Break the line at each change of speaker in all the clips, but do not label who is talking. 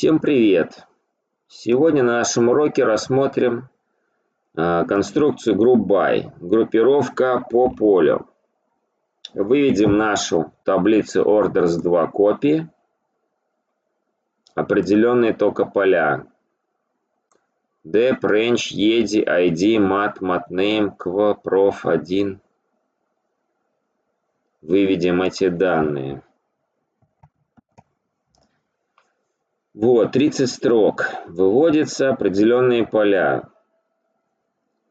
Всем привет! Сегодня на нашем уроке рассмотрим конструкцию Group By, группировка по полю. Выведем нашу таблицу Orders 2 копии, определенные только поля. Dep, Range, EDI, ID, Mat, Matname, Qv, Prof 1. Выведем эти данные. Вот, 30 строк. Выводятся определенные поля.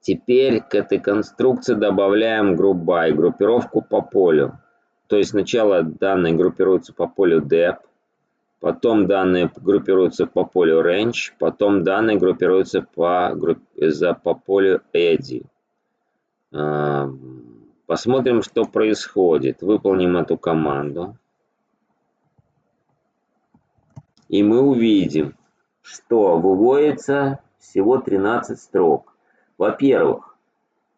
Теперь к этой конструкции добавляем Group By, группировку по полю. То есть сначала данные группируются по полю Dep, потом данные группируются по полю Range, потом данные группируются по полю EDI. Посмотрим, что происходит. Выполним эту команду. И мы увидим, что выводится всего 13 строк. Во-первых,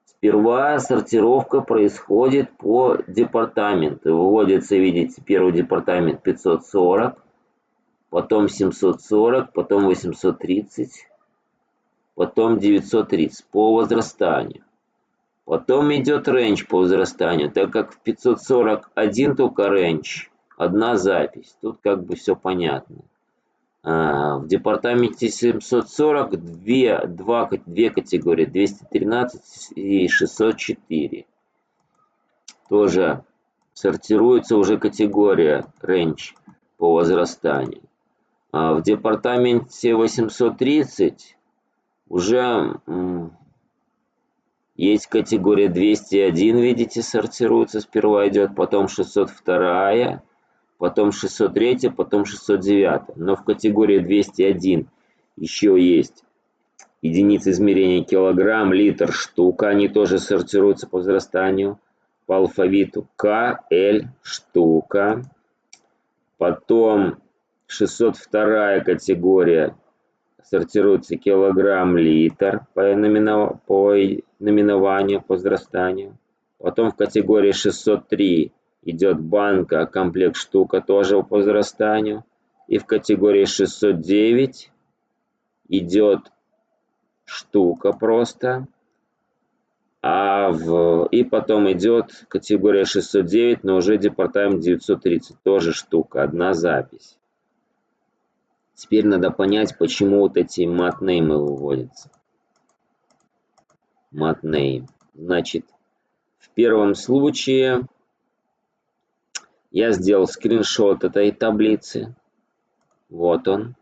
сперва сортировка происходит по департаменту. Выводится, видите, первый департамент 540, потом 740, потом 830, потом 930 по возрастанию. Потом идет range по возрастанию, так как в 541 только range, одна запись. Тут как бы все понятно. В департаменте 740 две категории, 213 и 604. Тоже сортируется уже категория range по возрастанию. В департаменте 830 уже есть категория 201, видите, сортируется. Сперва идет, потом 602. Потом 603, потом 609. Но в категории 201 еще есть единицы измерения килограмм, литр, штука. Они тоже сортируются по возрастанию. По алфавиту К, Л, штука. Потом 602 категория сортируется килограмм, литр по наименованию, по возрастанию. Потом в категории 603 идет банка, комплект, штука, тоже по возрастанию. И в категории 609 идет штука просто. И потом идет категория 609, но уже департамент 930, тоже штука, одна запись. Теперь надо понять, почему вот эти матнеймы выводятся. Матнейм. Значит, в первом случае я сделал скриншот этой таблицы. Вот он.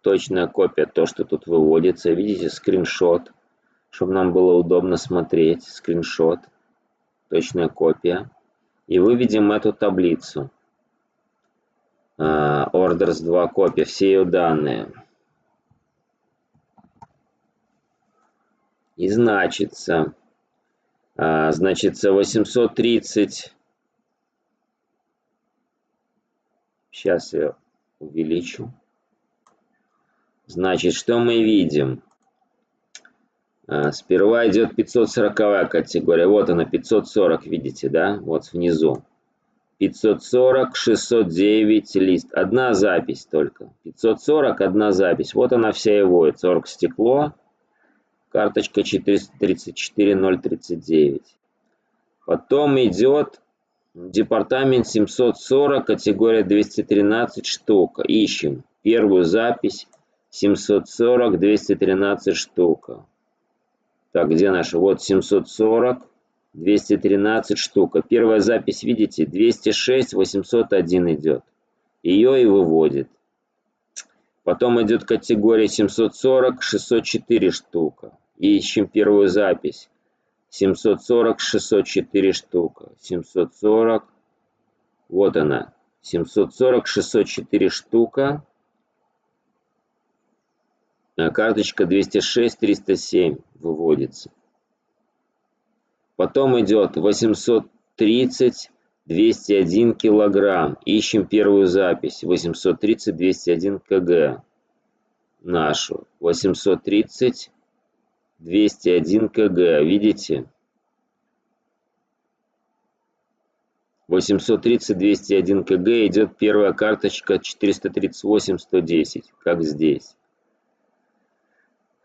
Точная копия, то, что тут выводится. Видите, скриншот. Чтобы нам было удобно смотреть. Скриншот. Точная копия. И выведем эту таблицу. Orders 2 копия. Все ее данные. И значится 830. Сейчас я увеличу. Значит, что мы видим? Сперва идет 540 категория. Вот она, 540, видите, да? Вот внизу. 540, 609 лист. Одна запись только. 540, одна запись. Вот она вся и вводится. Оргстекло. Карточка 434-039. Потом идет департамент 740, категория 213 штук. Ищем первую запись. 740, 213 штука. Так, где наша? Вот 740, 213 штука. Первая запись, видите, 206, 801 идет. Ее и выводит. Потом идет категория 740, 604 штука. Ищем первую запись. 740, 604 штука. 740, вот она. 740, 604 штука. Карточка 206, 307 выводится. Потом идет 830, 201 килограмм. Ищем первую запись. 830, 201 кг. Нашу. 830, 201 кг. Видите? 830 201 кг идет первая карточка 438 110, как здесь.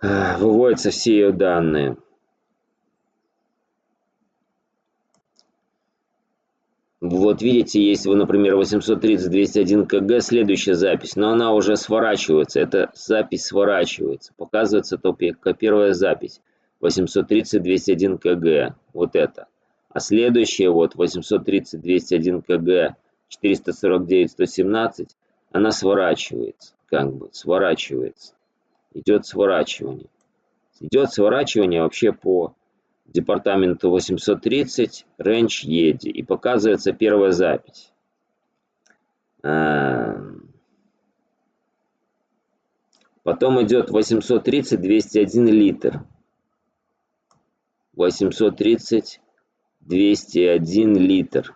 Выводятся все ее данные. Вот видите, есть, например, 830 201 кг, следующая запись, но она уже сворачивается. Эта запись сворачивается. Показывается только первая запись. 830 201 кг. Вот это. А следующая, вот 830 201 кг 449 117, она сворачивается. Как бы сворачивается. Идет сворачивание. Идет сворачивание вообще по департаменту 830 Range Еди, и показывается первая запись. Потом идет 830 201 литр. 830 201 литр.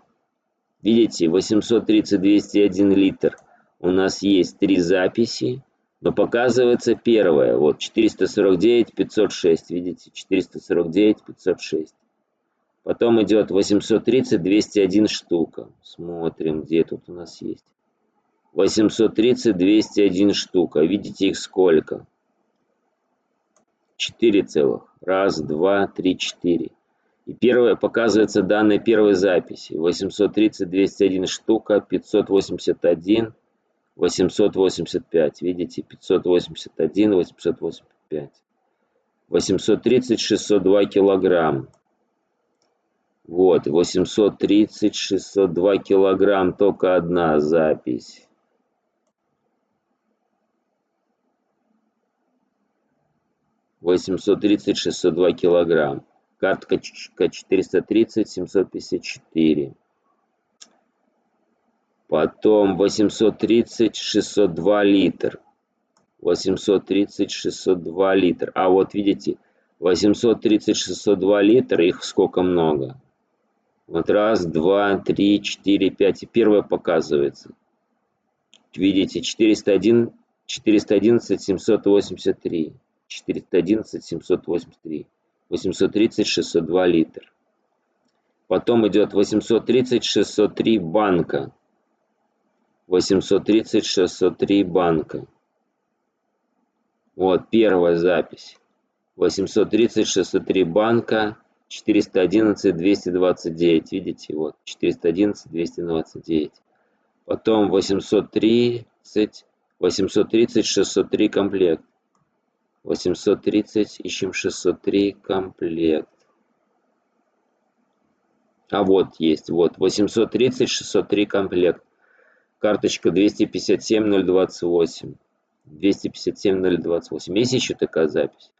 Видите, 830 201 литр. У нас есть 3 записи, но показывается первая. Вот 449 506. Видите, 449 506. Потом идет 830 201 штука. Смотрим, где тут у нас есть. 830 201 штука. Видите, их сколько? 4 целых. Раз, два, три, 4. И первая показывается данные первой записи. 830 201 штука, 581, 885. Видите, 581, 885. 830 602 килограмм. Вот, 830 602 килограмм, только одна запись. (830 602 килограмм). Картка 430 754. Потом 830 602 литр. 830 602 литр. А вот видите, 830 602 литра, их сколько много? Вот раз, два, три, 4, 5. И первая показывается. Видите, 401, 411 783. 411 783. 830 602 литр. Потом идет 830 603 банка. 830 603 банка. Вот первая запись. 830 603 банка. 411 229. Видите, вот 411 229. Потом 830 603 комплект. 830 ищем 603 комплект. А вот есть, вот 830 603 комплект. Карточка 257 028. 257 028. Есть еще такая запись?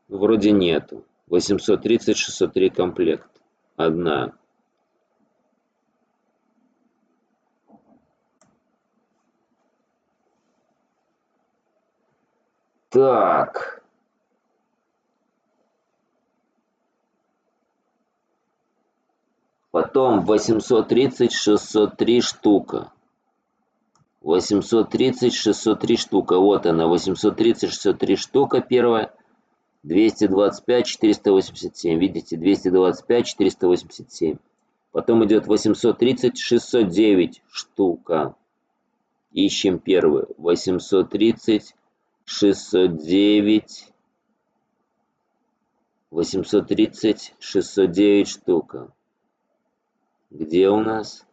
Вроде нету. 830 603 комплект. Одна. Так. Потом 830 603 штука. 830 603 штука. Вот она. 830 603 штука первая. 225 487. Видите, 225 487. Потом идет 830 609 штука. Ищем первую. 830 609. 830 609 штука. Где у нас?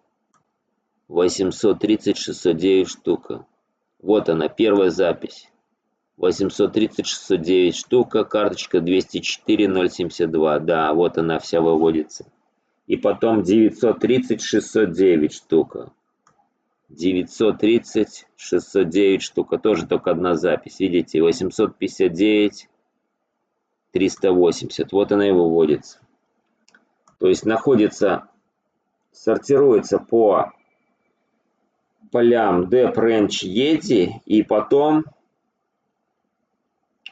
830 609 штука. Вот она, первая запись. 830 609 штука, карточка 204 072. Да, вот она вся выводится. И потом 930 609 штука. 930 609 штука. Тоже только одна запись. Видите, 859 380. Вот она и выводится. То есть находится, сортируется по полям Dep Range Yeti, и потом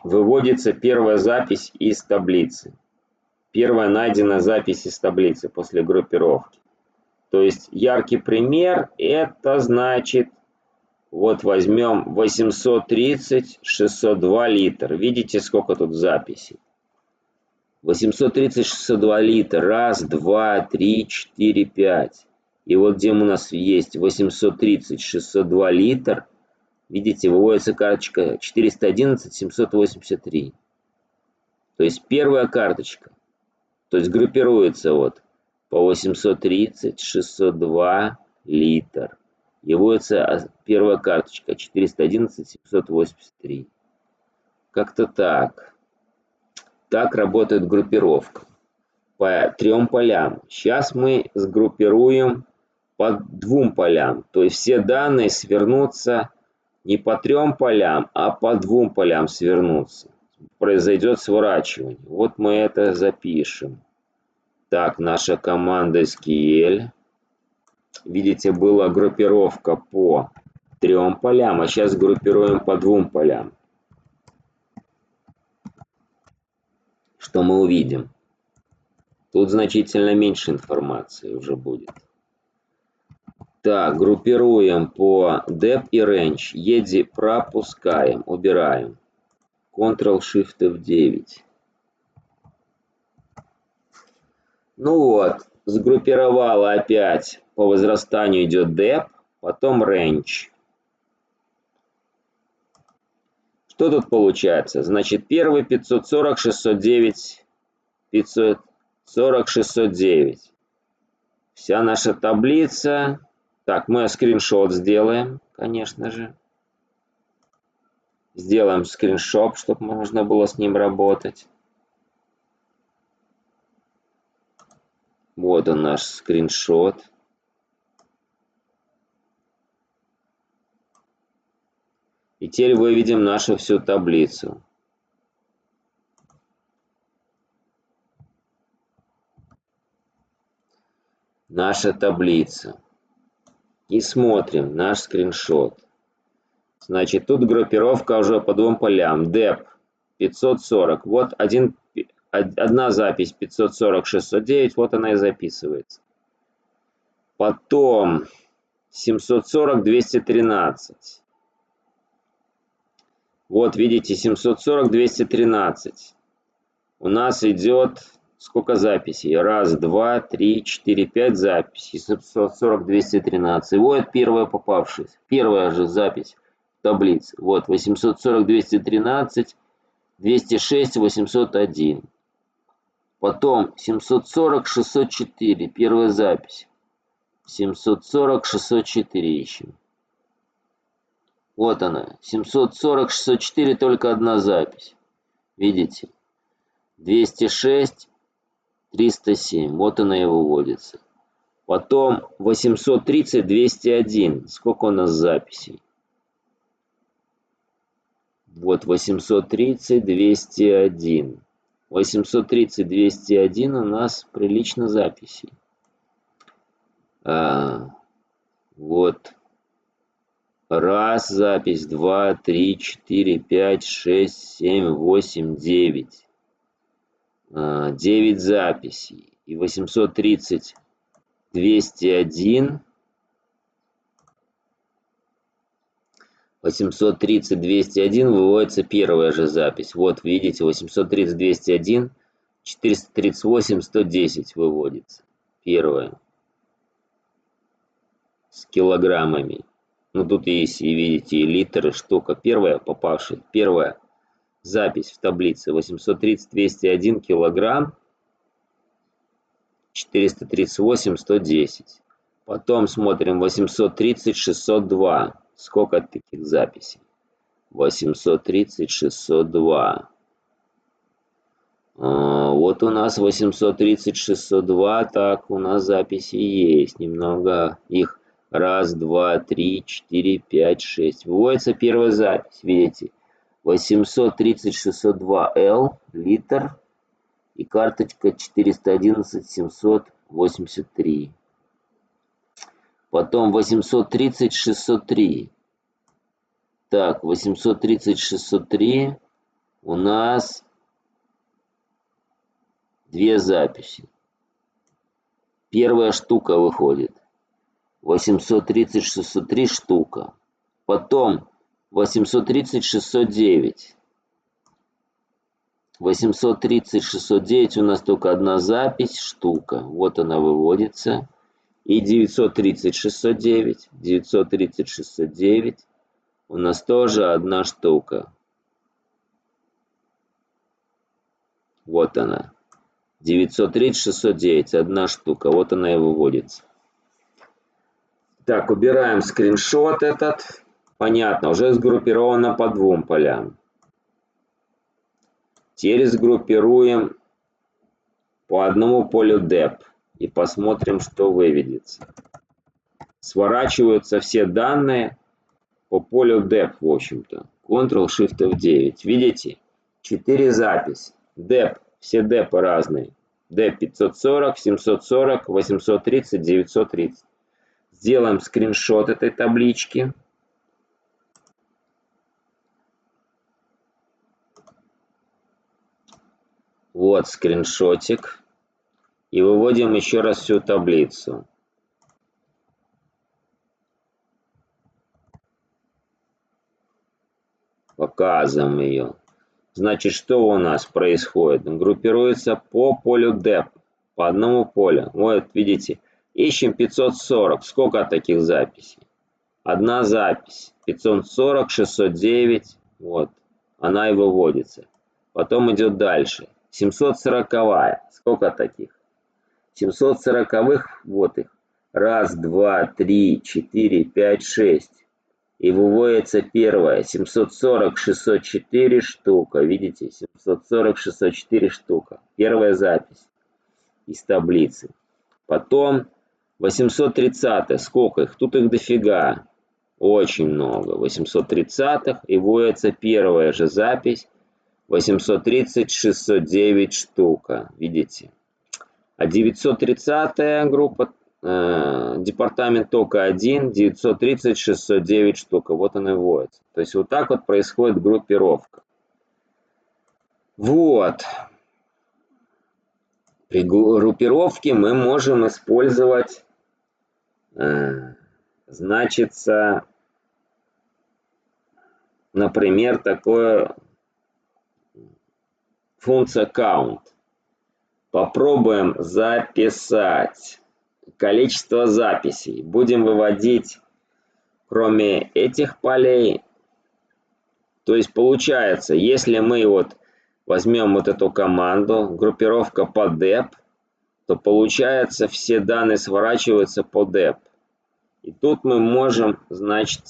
выводится первая запись из таблицы. Первая найденная запись из таблицы после группировки. То есть яркий пример, это значит, вот возьмем 830 602 литр. Видите, сколько тут записей? 830 602 литра. Раз, два, три, 4, 5. И вот где у нас есть 830 602 литр, видите, выводится карточка 411 783. То есть первая карточка. То есть группируется вот по 830 602 литр. И выводится первая карточка 411 783. Как-то так. Так работает группировка по 3 полям. Сейчас мы сгруппируем по 2 полям. То есть все данные свернутся не по 3 полям, а по 2 полям свернутся. Произойдет сворачивание. Вот мы это запишем. Так, наша команда SQL. Видите, была группировка по 3 полям, а сейчас группируем по 2 полям. Что мы увидим? Тут значительно меньше информации уже будет. Так, группируем по dep и range. EDI пропускаем, убираем. Ctrl-Shift F9. Ну вот, сгруппировала опять. По возрастанию идет dep, потом range. Что тут получается? Значит, первый 540, 609, 540, 609. Вся наша таблица. Так, мы скриншот сделаем, конечно же. Сделаем скриншот, чтобы можно было с ним работать. Вот он наш скриншот. И теперь выведем нашу всю таблицу. Наша таблица. И смотрим наш скриншот. Значит, тут группировка уже по 2 полям. dep 540. Вот одна запись 540 609. Вот она и записывается. Потом 740 213. Вот видите, 740 213. У нас идет сколько записей? Раз, два, три, четыре, 5 записей. 740 213. Вот первая попавшаяся. Первая же запись в таблице. Вот 840 213, 206, 801. Потом 740 604. Первая запись. 740 604 ищем. Вот она. 740 604, только одна запись. Видите? 206, 307. Вот она и выводится. Потом 830, 201. Сколько у нас записей? Вот 830, 201. 830, 201 у нас прилично записей. Вот. Раз запись, 2, 3, 4, 5, 6, 7, 8, 9. 9 записей. И 830, 201. 830, 201 выводится первая же запись. Вот видите, 830, 201, 438, 110 выводится. Первая. С килограммами. Ну тут есть, и видите, и литры, штука. Первая попавшая. Первая запись в таблице. 830, 201 килограмм. 438, 110. Потом смотрим 830, 602. Сколько таких записей? 830, 602. Вот у нас 830, 602. Так, у нас записи есть. Немного их. Раз, два, три, 4, 5, 6. Выводится первая запись. Видите? 830, 602L. Литр. И карточка 411 783. Потом 830 603. Так, 830 603 у нас две записи. Первая штука выходит. 830 603 штука. Потом 830 609. 830 609 у нас только одна запись, штука. Вот она выводится. И 930 609. 930 609. У нас тоже одна штука. Вот она. 930 609. Одна штука. Вот она и выводится. Так, убираем скриншот этот. Понятно, уже сгруппировано по двум полям. Теперь сгруппируем по одному полю dep и посмотрим, что выведется. Сворачиваются все данные по полю dep, в общем-то. Ctrl-Shift-F9. Видите? 4 записи. Dep. Все депы разные. Dep 540, 740, 830, 930. Сделаем скриншот этой таблички. Вот скриншотик. И выводим еще раз всю таблицу. Показываем ее. Значит, что у нас происходит? Группируется по полю dep. По одному полю. Вот, видите. Ищем 540. Сколько таких записей? Одна запись. 540, 609. Вот. Она и выводится. Потом идет дальше. 740. Сколько таких? 740-х, вот их. Раз, два, три, 4, 5, 6. И выводится первая. 740, 604 штука. Видите? 740, 604 штука. Первая запись из таблицы. Потом 830. Сколько их? Тут их дофига. Очень много. 830-х. И выводится первая же запись. 830, 609 штука. Видите? А 930-я группа, департамент только один, 930, 609 штук. Вот он и вводится. То есть вот так вот происходит группировка. Вот. При группировке мы можем использовать, значится, например, такое функция count. Попробуем записать количество записей. Будем выводить, кроме этих полей. То есть получается, если мы вот возьмем вот эту команду, группировка по dep, то получается все данные сворачиваются по dep. И тут мы можем, значит,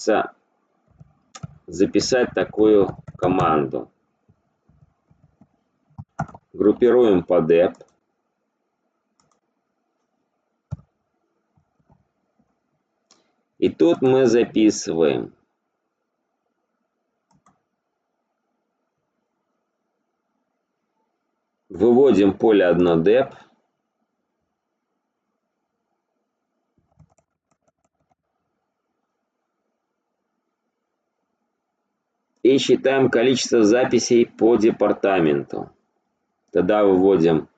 записать такую команду. Группируем по dep. И тут мы записываем выводим поле 1 dep. И считаем количество записей по департаменту. Тогда выводим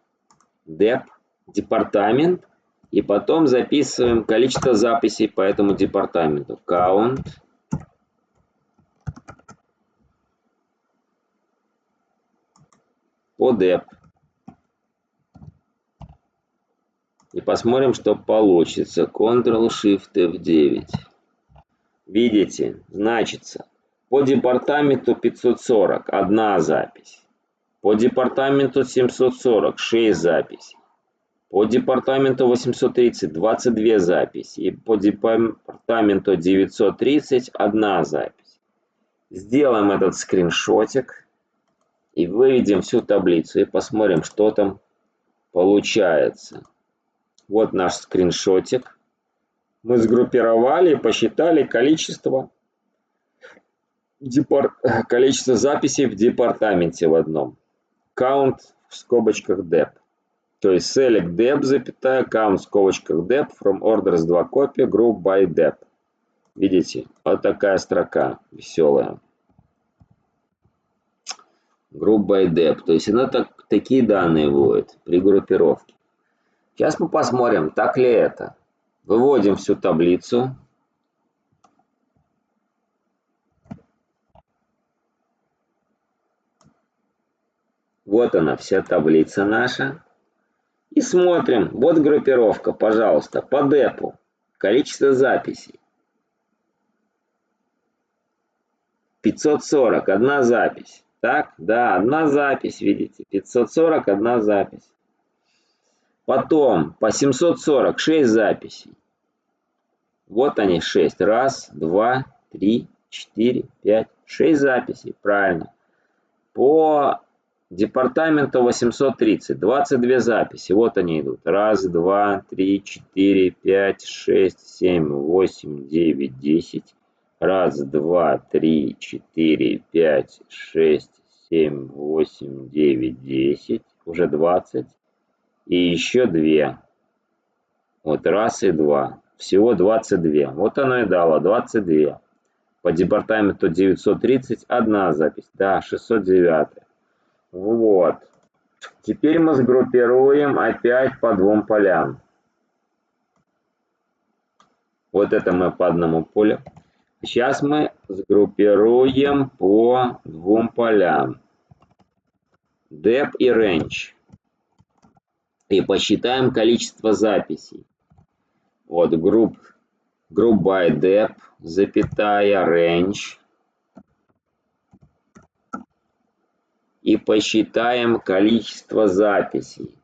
dep, департамент, и потом записываем количество записей по этому департаменту. Count. По dep. И посмотрим, что получится. Ctrl-Shift-F9. Видите, значится, по департаменту 540 одна запись. По департаменту 740 6 записей. По департаменту 830 22 записи. И по департаменту 930 одна запись. Сделаем этот скриншотик. И выведем всю таблицу. И посмотрим, что там получается. Вот наш скриншотик. Мы сгруппировали и посчитали количество записей в департаменте в одном. Count в скобочках dep. То есть select dep, запятая, count в скобочках dep from orders 2 copy group by dep. Видите? Вот такая строка веселая. Group by dep. То есть она такие данные вводит при группировке. Сейчас мы посмотрим, так ли это. Выводим всю таблицу. Вот она, вся таблица наша. И И смотрим. Вот группировка, пожалуйста, по депу. Количество записей. 540, одна запись. Так, да, одна запись, видите. 540, одна запись. Потом по 740, 6 записей. Вот они 6. Раз, два, три, 4, 5, 6 записей. Правильно. По департаменту 830, 22 записи. Вот они идут. Раз, два, три, 4, 5, 6, 7, 8, 9, 10. Раз, два, три, 4, 5, 6, 7, 8, 9, 10. Уже 20. И еще 2. Вот раз и 2. Всего 22. Вот оно и дало. 22. По департаменту 930 одна запись. Да, 609. Вот. Теперь мы сгруппируем опять по двум полям. Вот это мы по одному полю. Сейчас мы сгруппируем по двум полям. Dep и Range. И посчитаем количество записей. Вот group by Dep, запятая, Range. И посчитаем количество записей.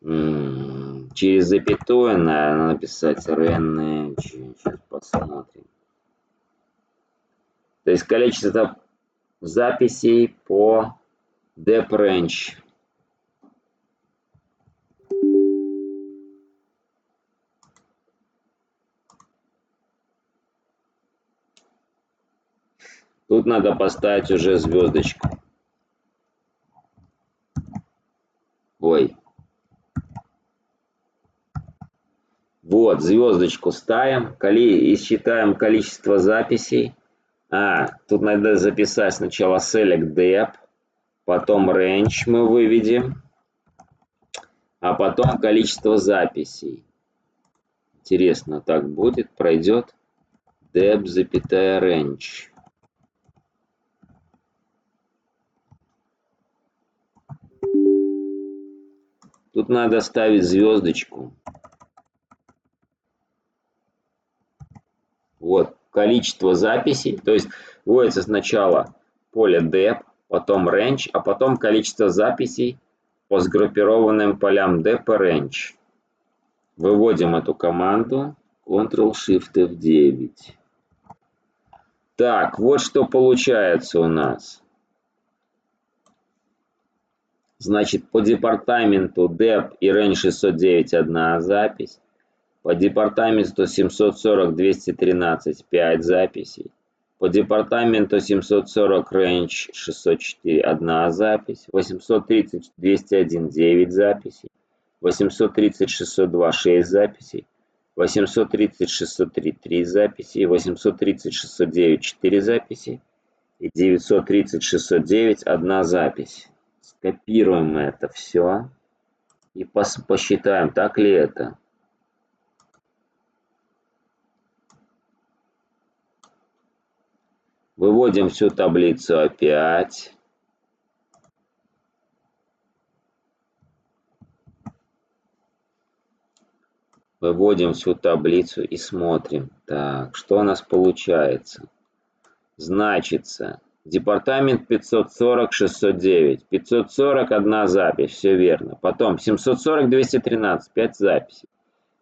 Через запятую, наверное, написать Range. Сейчас посмотрим. То есть количество записей по Dep Range. Тут надо поставить уже звездочку. Ой. Вот, звездочку ставим и считаем количество записей. Тут надо записать сначала Select Dep, потом Range мы выведем, а потом количество записей. Интересно, так будет, пройдет. Dep, запятая, Range. Тут надо ставить звездочку. Вот, количество записей. То есть вводится сначала поле Dep, потом Range, а потом количество записей по сгруппированным полям Dep и Range. Выводим эту команду. Ctrl-Shift-F9. Так, вот что получается у нас. Значит, по департаменту Dep и Range 609 одна запись. По департаменту 740 213 5 записей. По департаменту 740 Range 604 одна запись. 830 201 9 записей. 830 602 6 записей. 830 603 3 записи. 830 609 4 записи. И 930 609 одна запись. Скопируем мы это все и посчитаем, так ли это. Выводим всю таблицу опять. Выводим всю таблицу и смотрим. Так, что у нас получается? Значится, департамент 540 609. 540 одна запись, все верно. Потом 740 213 5 записей.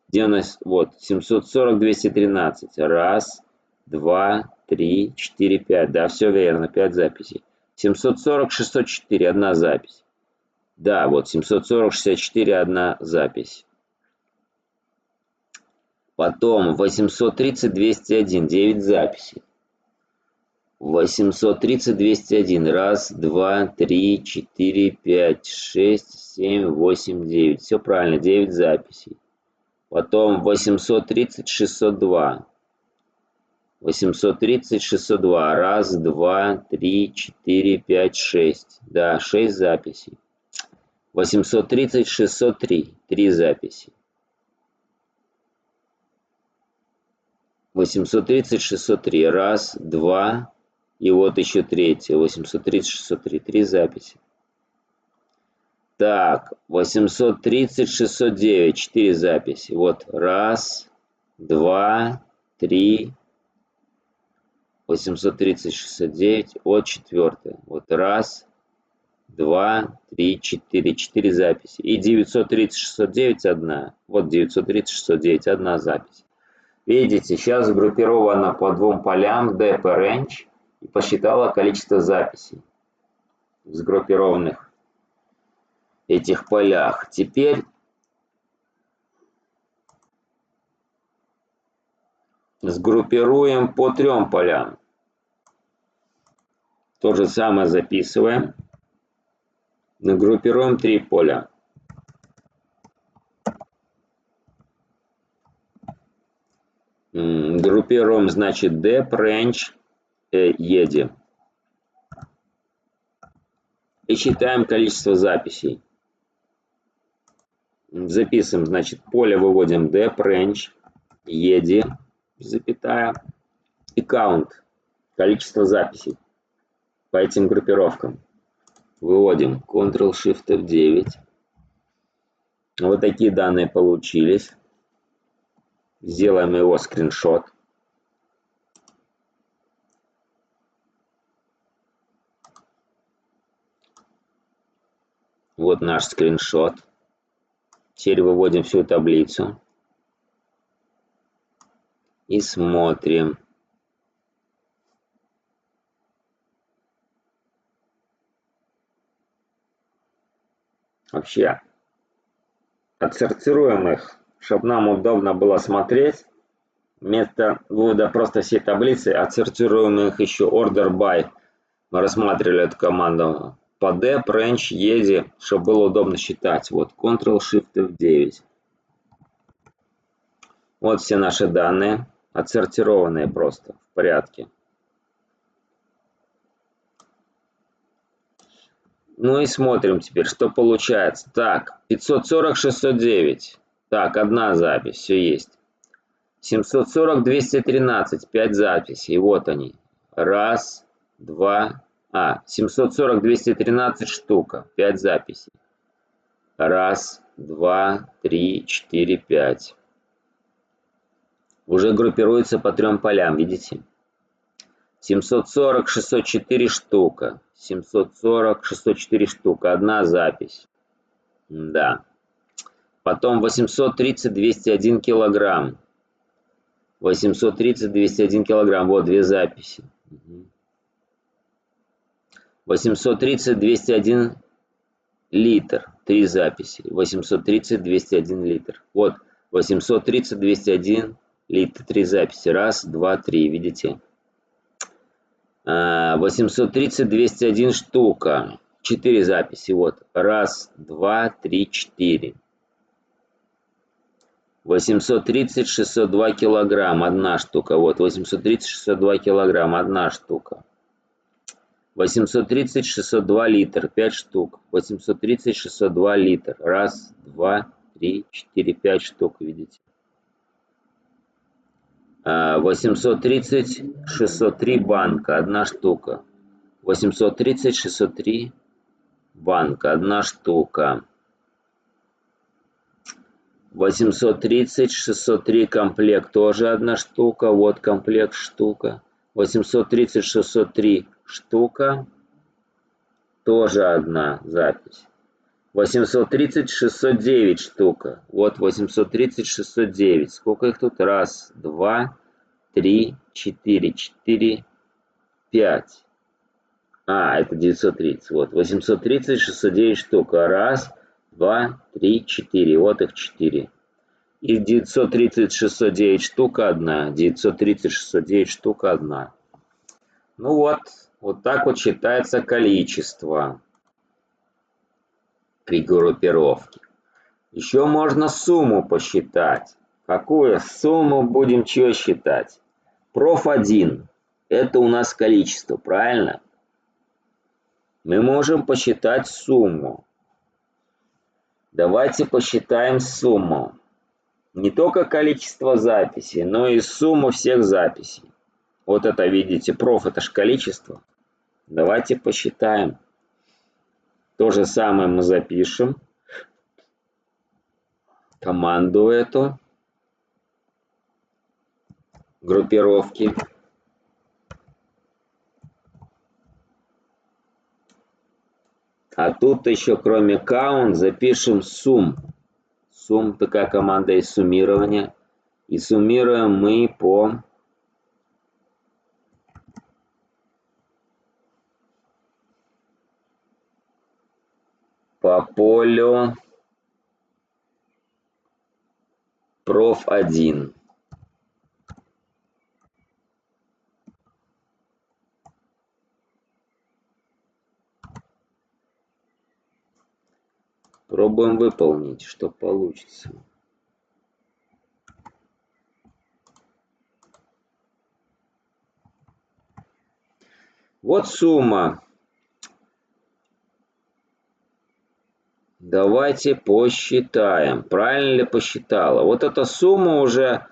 Где у нас? Вот, 740 213. Раз, два, 3, 4, 5. Да, все верно, 5 записей. 740 604 одна запись. Да, вот 740 64 одна запись. Потом 830 201 9 записей. 830 201. Раз, два, 3, 4, 5, 6, 7, 8, 9. Все правильно, 9 записей. Потом 830 602. 830 602. Раз, два, 3, 4, 5, 6. Да, 6 записей. 830 603. 3 записи. 830 603. Раз, два. И вот еще третья. 830 603. 3 записи. Так, 830, 609, 4 записи. Вот, раз, два, три, 830, 609, вот четвертая. Вот, раз, два, три, четыре, 4 записи. И 930, 609, одна. Вот 930, 609, одна запись. Видите, сейчас сгруппировано по двум полям DP Range и посчитала количество записей в сгруппированных этих полях. Теперь сгруппируем по трем полям. То же самое записываем. Нагруппируем 3 поля. Группируем, значит, Dep, Range, EDI. И считаем количество записей. Записываем, значит, поле выводим Dep, Range, EDI, запятая, и count, количество записей по этим группировкам. Выводим Ctrl-Shift F9. Вот такие данные получились. Сделаем его скриншот. Вот наш скриншот. Теперь выводим всю таблицу. И смотрим. Вообще, отсортируем их, чтобы нам удобно было смотреть. Вместо вывода просто всей таблицы, отсортируем их еще order by. Мы рассматривали эту команду по Dep, Range, EDI, чтобы было удобно считать. Вот Ctrl-Shift F9. Вот все наши данные, отсортированные просто в порядке. Ну и смотрим теперь, что получается. Так, 540, 609. Так, одна запись, все есть. 740, 213, 5 записей. Вот они. Раз, два. 740, 213 штука. 5 записей. Раз, два, три, четыре, 5. Уже группируется по трем полям, видите? 740, 604 штука. 740, 604 штука. Одна запись. Да. Потом 830, 201 килограмм. 830, 201 килограмм. Вот две записи. 830, 201 литр. Три записи. 830, 201 литр. Вот 830, 201 литр. Три записи. Раз, два, три. Видите? 830, 201 штука. 4 записи. Вот. Раз, два, три, 4. 830, 602 килограмм. Одна штука. Вот. 830, 602 килограмм. Одна штука. 830, 602 литр. 5 штук. 830, 602 литр. Раз, два, три, 4, 5 штук. Видите? 830, 603 банка. Одна штука. 830, 603 банка. Одна штука. 830, 603 комплект. Тоже одна штука. Вот комплект штука. 830, 603 штука. Тоже одна запись. 830, 609 штука. Вот 830, 609. Сколько их тут? Раз, два, три, 4, 4, 5. Это 930. Вот 830, 609 штука. Раз, два, три, 4. Вот их 4. И 930, 609 штука одна. 930, 609 штука одна. Ну вот, вот так вот считается количество при группировке. Еще можно сумму посчитать. Какую сумму будем чего считать? Проф 1. Это у нас количество, правильно? Мы можем посчитать сумму. Давайте посчитаем сумму. Не только количество записей, но и сумму всех записей. Вот это, видите, проф это же количество. Давайте посчитаем. То же самое мы запишем. Команду эту. Группировки. А тут еще кроме count запишем sum. Sum такая команда из суммирования. И суммируем мы по полю prof1. Пробуем выполнить, что получится. Вот сумма. Давайте посчитаем. Правильно ли посчитала? Вот эта сумма уже,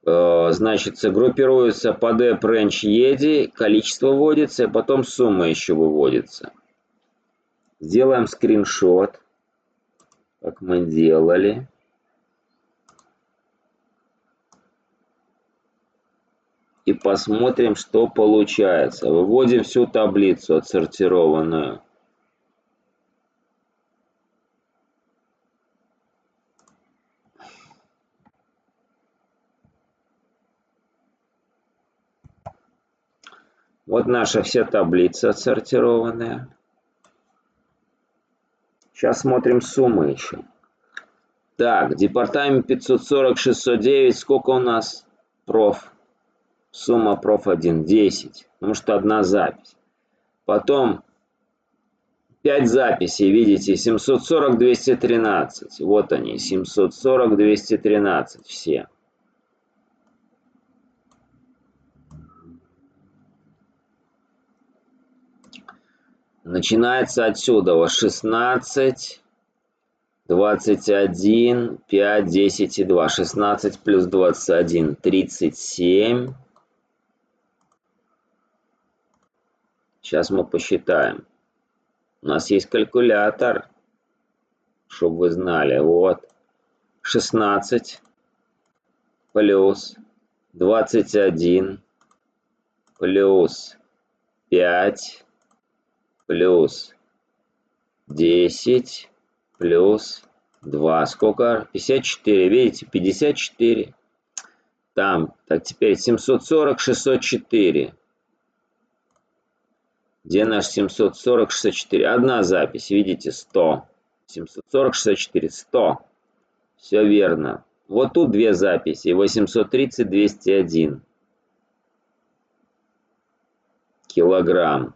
значит, группируется по dep range edi, количество вводится, и потом сумма еще выводится. Сделаем скриншот, как мы делали. И посмотрим, что получается. Выводим всю таблицу отсортированную. Вот наша вся таблица отсортированная. Сейчас смотрим суммы еще. Так, департамент 540, 609. Сколько у нас? Проф. Сумма проф1 10. Потому что одна запись. Потом 5 записей. Видите, 740, 213. Вот они, 740, 213 все. Начинается отсюда 16, 21, 5, 10 и 2. 16 плюс 21, 37. Сейчас мы посчитаем. У нас есть калькулятор, чтобы вы знали. Вот. 16 плюс 21 плюс 5 плюс 10 плюс 2. Сколько? 54. Видите? 54. Там. Так, теперь 740, 604. Где наш 740, 604? Одна запись. Видите? 100. 740, 604. 100. Все верно. Вот тут две записи. 830, 201. Килограмм.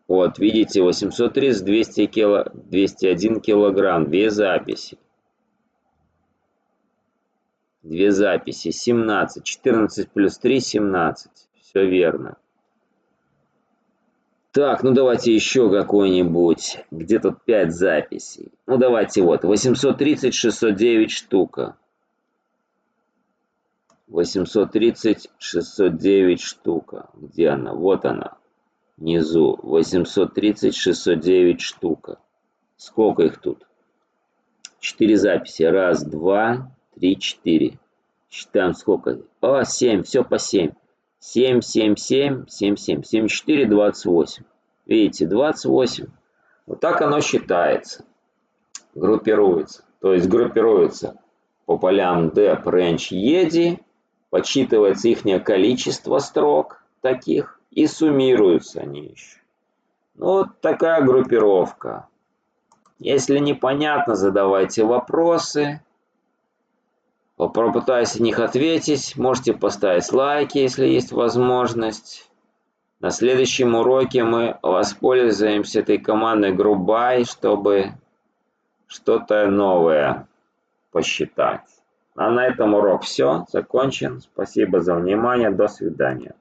Вот, видите, 830, 201 килограмм. Две записи. Две записи. 17. 14 плюс 3, 17. Все верно. Так, ну давайте еще какой-нибудь. Где тут 5 записей? Ну давайте вот. 830, 609 штука. 830, 609 штука. Где она? Вот она. Внизу. 830, 609 штука. Сколько их тут? 4 записи. Раз, два, три, 4. Считаем сколько. 7. Все по 7. 7, 7, 7, 7, 7. 74, 28. Видите, 28. Вот так оно считается. Группируется. То есть группируется по полям dep range edi. Подсчитывается их количество строк таких. И суммируются они еще. Ну, вот такая группировка. Если непонятно, задавайте вопросы. Попытаюсь на них ответить. Можете поставить лайки, если есть возможность. На следующем уроке мы воспользуемся этой командой GroupBy, чтобы что-то новое посчитать. А на этом урок все. Закончен. Спасибо за внимание. До свидания.